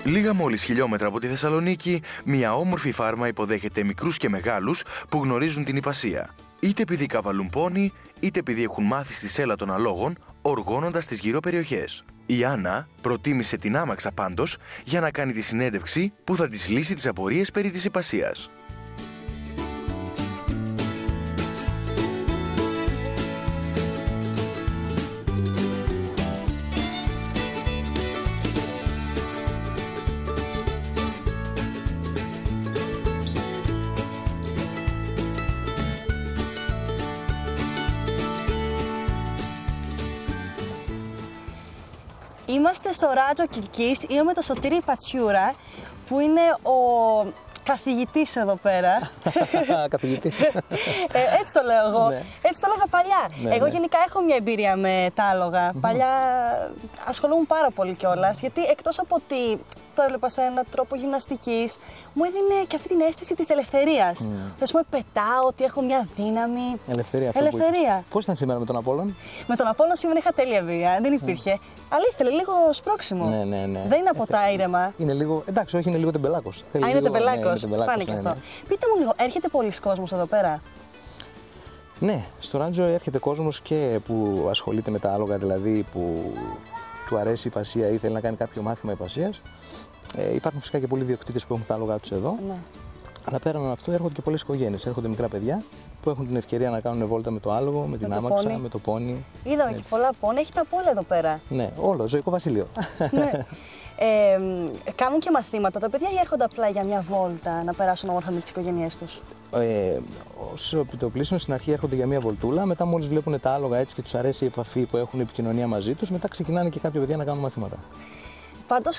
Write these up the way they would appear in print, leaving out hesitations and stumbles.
Λίγα μόλις χιλιόμετρα από τη Θεσσαλονίκη, μια όμορφη φάρμα υποδέχεται μικρούς και μεγάλους που γνωρίζουν την ιππασία. Είτε επειδή καβαλούν πόνι, είτε επειδή έχουν μάθει στη σέλα των αλόγων, οργώνοντας τις γύρω περιοχές. Η Άννα προτίμησε την άμαξα πάντως για να κάνει τη συνέντευξη που θα της λύσει τις απορίες περί της ιππασίας. Είμαστε στο Ράτζο Κιλκής, είμαι με τον Σωτήρη Πατσιούρα, που είναι ο καθηγητής εδώ πέρα. Καθηγητής. Έτσι το λέω εγώ. Ναι. Έτσι το έλεγα παλιά. Ναι, εγώ ναι. γενικά έχω μια εμπειρία με τα άλογα. Παλιά ασχολούμαι πάρα πολύ κιόλας, γιατί εκτός από ότι το έβλεπα σε έναν τρόπο γυμναστικής, μου έδινε και αυτή την αίσθηση της ελευθερίας. Ας πούμε, πετάω, ότι έχω μια δύναμη. Ελευθερία. Πώς ήταν σήμερα με τον Απόλλων? Με τον Απόλλων σήμερα είχα τέλεια εμπειρία. Δεν υπήρχε. Αλλά ήθελε λίγο σπρώξιμο. Ναι. Δεν είναι από τα ήρεμα. Είναι λίγο. Εντάξει, όχι, είναι λίγο τεμπελάκος. Είναι τεμπελάκος. Φάνηκε αυτό. Πείτε μου λίγο, έρχεται πολλοί κόσμος εδώ πέρα? Ναι, στο Ράτζο έρχεται κόσμος και που ασχολείται με τα άλογα, δηλαδή που του αρέσει η ιππασία ή θέλει να κάνει κάποιο μάθημα ιππασίας. Υπάρχουν φυσικά και πολλοί ιδιοκτήτες που έχουν τα άλογα τους εδώ. Ναι. Αλλά πέραν από αυτό έρχονται και πολλές οικογένειες. Έρχονται μικρά παιδιά που έχουν την ευκαιρία να κάνουν βόλτα με το άλογο, με την άμαξα, με το πόνι. Είδαμε και πολλά πόνι, έχετε από όλα εδώ πέρα. Ναι, όλο, ζωικό βασίλειο. Ναι. Κάνουν και μαθήματα τα παιδιά ή έρχονται απλά για μια βόλτα να περάσουν όμορφα με τις οικογένειές τους? Ως επιτοπλίστων στην αρχή έρχονται για μια βολτούλα, μετά μόλις βλέπουν τα άλογα έτσι και τους αρέσει η επαφή που έχουν, η επικοινωνία μαζί τους, μετά ξεκινάνε και κάποια παιδιά να κάνουν μαθήματα. Πάντως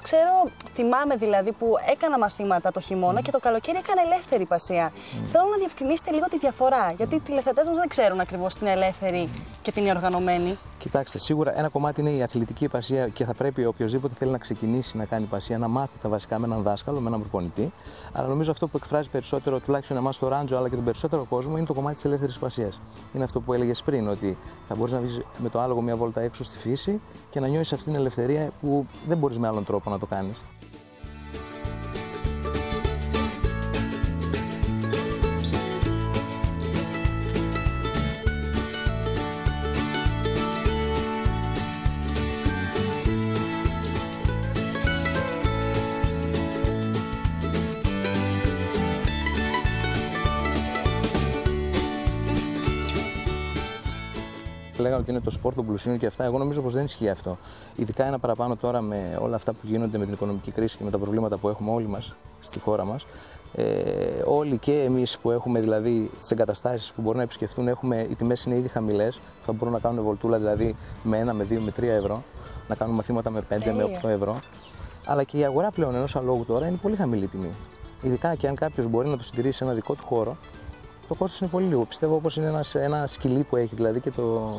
θυμάμαι δηλαδή που έκανα μαθήματα το χειμώνα και το καλοκαίρι έκανα ελεύθερη ιππασία. Θέλω να διευκρινίσετε λίγο τη διαφορά, γιατί οι τηλεθεατές μας δεν ξέρουν ακριβώς την ελεύθερη και την οργανωμένη. Κοιτάξτε, σίγουρα ένα κομμάτι είναι η αθλητική ιππασία και θα πρέπει οποιοδήποτε θέλει να ξεκινήσει να κάνει ιππασία να μάθει τα βασικά με έναν δάσκαλο, με έναν προπονητή. Αλλά νομίζω αυτό που εκφράζει περισσότερο, τουλάχιστον εμάς στο Ράτζο, αλλά και τον περισσότερο κόσμο, είναι το κομμάτι της ελεύθερης ιππασίας. Είναι αυτό που έλεγες πριν, ότι θα μπορείς να βγεις με το άλογο μια βόλτα έξω στη φύση και να νιώσεις αυτή την ελευθερία που δεν μπορείς με άλλον τρόπο να το κάνεις. Λέγανε ότι είναι το σπορ των πλουσίων και αυτά. Εγώ νομίζω πως δεν ισχύει αυτό. Ειδικά ένα παραπάνω τώρα με όλα αυτά που γίνονται με την οικονομική κρίση και με τα προβλήματα που έχουμε όλοι μας στη χώρα μας. Όλοι και εμείς που έχουμε δηλαδή τις εγκαταστάσεις που μπορούν να επισκεφτούν, οι τιμές είναι ήδη χαμηλές. Θα μπορούν να κάνουν βολτούλα δηλαδή με 1, με 2, με 3 ευρώ, να κάνουν μαθήματα με 5, με 8 ευρώ. Αλλά και η αγορά πλέον ενός αλόγου τώρα είναι πολύ χαμηλή τιμή. Ειδικά και αν κάποιος μπορεί να το συντηρήσει σε ένα δικό του χώρο. Το κόστος είναι πολύ λίγο. Πιστεύω όπως είναι ένα σκυλί που έχει δηλαδή και το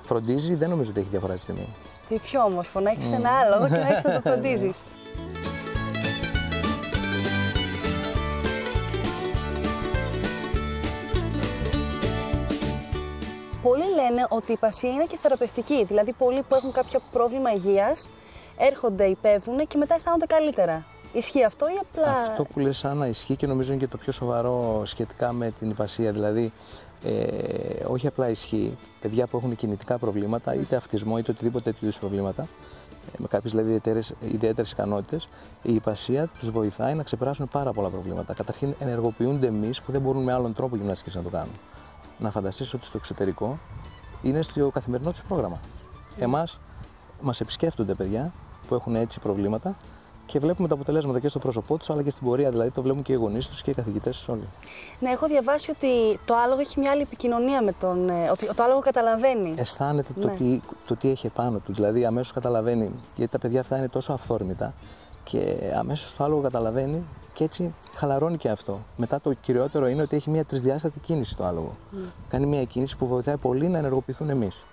φροντίζει, δεν νομίζω ότι έχει διαφορά στη τιμή. Τι πιο όμορφο, να έχεις ένα άλογο και να έχεις να το φροντίζεις. Πολλοί λένε ότι η ιππασία είναι και θεραπευτική. Δηλαδή, πολλοί που έχουν κάποιο πρόβλημα υγείας έρχονται, υπεύουν και μετά αισθάνονται καλύτερα. Ισχύει αυτό ή απλά? Αυτό που λες, Άννα, ισχύει και νομίζω είναι και το πιο σοβαρό σχετικά με την ιππασία. Δηλαδή, όχι απλά ισχύει. Παιδιά που έχουν κινητικά προβλήματα, είτε αυτισμό είτε οτιδήποτε τέτοιου είδους προβλήματα, με κάποιες δηλαδή ιδιαίτερες ικανότητες, η ιππασία τους βοηθάει να ξεπεράσουν πάρα πολλά προβλήματα. Καταρχήν, ενεργοποιούνται εμείς που δεν μπορούν με άλλον τρόπο γυμναστικής να το κάνουν. Να φανταστείς ότι στο εξωτερικό είναι στο καθημερινό τους πρόγραμμα. Εμάς μας επισκέφτονται παιδιά που έχουν έτσι προβλήματα. Και βλέπουμε τα αποτελέσματα και στο πρόσωπό τους, αλλά και στην πορεία. Δηλαδή, το βλέπουν και οι γονείς τους και οι καθηγητές τους όλοι. Ναι, έχω διαβάσει ότι το άλογο έχει μια άλλη επικοινωνία με τον. Ότι το άλογο καταλαβαίνει. Αισθάνεται το τι έχει επάνω του. Δηλαδή, αμέσως καταλαβαίνει. Γιατί τα παιδιά αυτά είναι τόσο αυθόρμητα και αμέσως το άλογο καταλαβαίνει και έτσι χαλαρώνει και αυτό. Μετά το κυριότερο είναι ότι έχει μια τρισδιάστατη κίνηση το άλογο. Κάνει μια κίνηση που βοηθάει πολύ να ενεργοποιηθούν εμείς.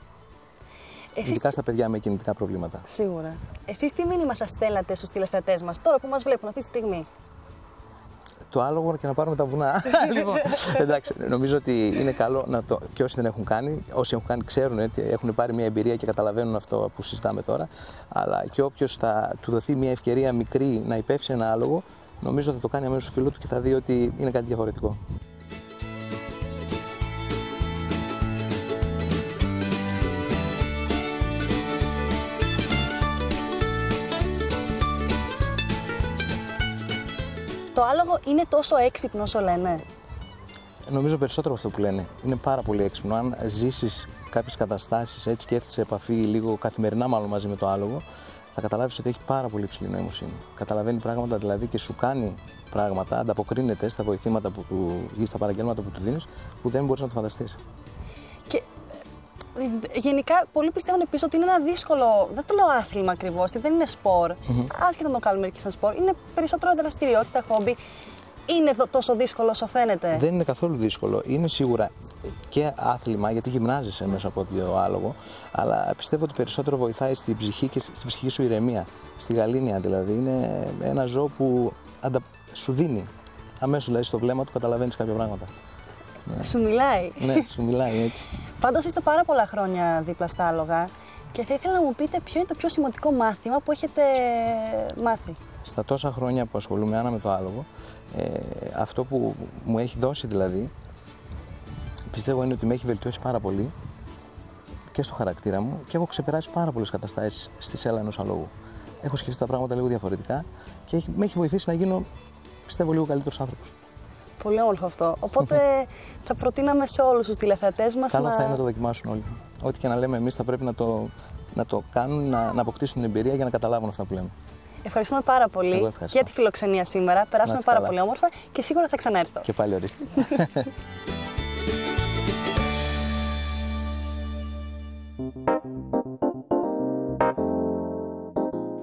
Ειδικά στα παιδιά με κινητικά προβλήματα. Σίγουρα. Εσείς τι μήνυμα θα στέλνατε στους τηλεθεατές μας τώρα που μας βλέπουν αυτή τη στιγμή? το άλογο και να πάρουμε τα βουνά. Λοιπόν, εντάξει, νομίζω ότι είναι καλό να το. Και όσοι δεν έχουν κάνει, όσοι έχουν κάνει ξέρουν ότι έχουν πάρει μια εμπειρία και καταλαβαίνουν αυτό που συζητάμε τώρα. Αλλά και όποιος θα του δοθεί μια ευκαιρία μικρή να υπεύσει ένα άλογο, νομίζω θα το κάνει αμέσως φίλο του και θα δει ότι είναι κάτι διαφορετικό. Το άλογο είναι τόσο έξυπνο όσο λένε? Νομίζω περισσότερο αυτό που λένε. Είναι πάρα πολύ έξυπνο. Αν ζήσεις κάποιες καταστάσεις έτσι και έρθεις σε επαφή λίγο καθημερινά, μάλλον μαζί με το άλογο, θα καταλάβεις ότι έχει πάρα πολύ υψηλή νοημοσύνη. Καταλαβαίνει πράγματα δηλαδή και σου κάνει πράγματα, ανταποκρίνεται στα βοηθήματα που ή στα παραγγέλματα που του δίνεις, που δεν μπορείς να το φανταστείς. Και γενικά, πολλοί πιστεύουν επίσης ότι είναι ένα δύσκολο, δεν το λέω άθλημα ακριβώς, δεν είναι σπορ. Άσχετα να το κάνουμε μερικοί σαν σπορ, είναι περισσότερο δραστηριότητα, χόμπι. Είναι τόσο δύσκολο όσο φαίνεται? Δεν είναι καθόλου δύσκολο. Είναι σίγουρα και άθλημα, γιατί γυμνάζεσαι μέσα από το άλογο, αλλά πιστεύω ότι περισσότερο βοηθάει στην ψυχή και στην ψυχική σου ηρεμία. Στη γαλήνια δηλαδή. Είναι ένα ζώο που σου δίνει. Αμέσως δηλαδή στο βλέμμα του καταλαβαίνεις κάποια πράγματα. Σου μιλάει. Ναι, σου μιλάει έτσι. Πάντως είστε πάρα πολλά χρόνια δίπλα στα άλογα και θα ήθελα να μου πείτε ποιο είναι το πιο σημαντικό μάθημα που έχετε μάθει. Στα τόσα χρόνια που ασχολούμαι Άννα με το άλογο, αυτό που μου έχει δώσει δηλαδή, πιστεύω είναι ότι με έχει βελτιώσει πάρα πολύ και στο χαρακτήρα μου και έχω ξεπεράσει πάρα πολλές καταστάσεις στη σέλα ενός αλόγου. Έχω σκεφτεί τα πράγματα λίγο διαφορετικά και με έχει βοηθήσει να γίνω, πιστεύω, λίγο καλύτερος άνθρωπος. Πολύ όμορφο αυτό. Οπότε θα προτείναμε σε όλους τους τηλεθεατές μας Καλό θα είναι να το δοκιμάσουν όλοι. Ό,τι και να λέμε εμείς θα πρέπει να το κάνουν, να αποκτήσουν την εμπειρία για να καταλάβουν αυτά που λέμε. Ευχαριστούμε πάρα πολύ για τη φιλοξενία σήμερα. Περάσαμε πάρα πολύ όμορφα και σίγουρα θα ξανάρθω. Και πάλι ορίστε.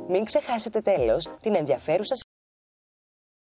Μην ξεχάσετε τέλος την ενδιαφέρουσα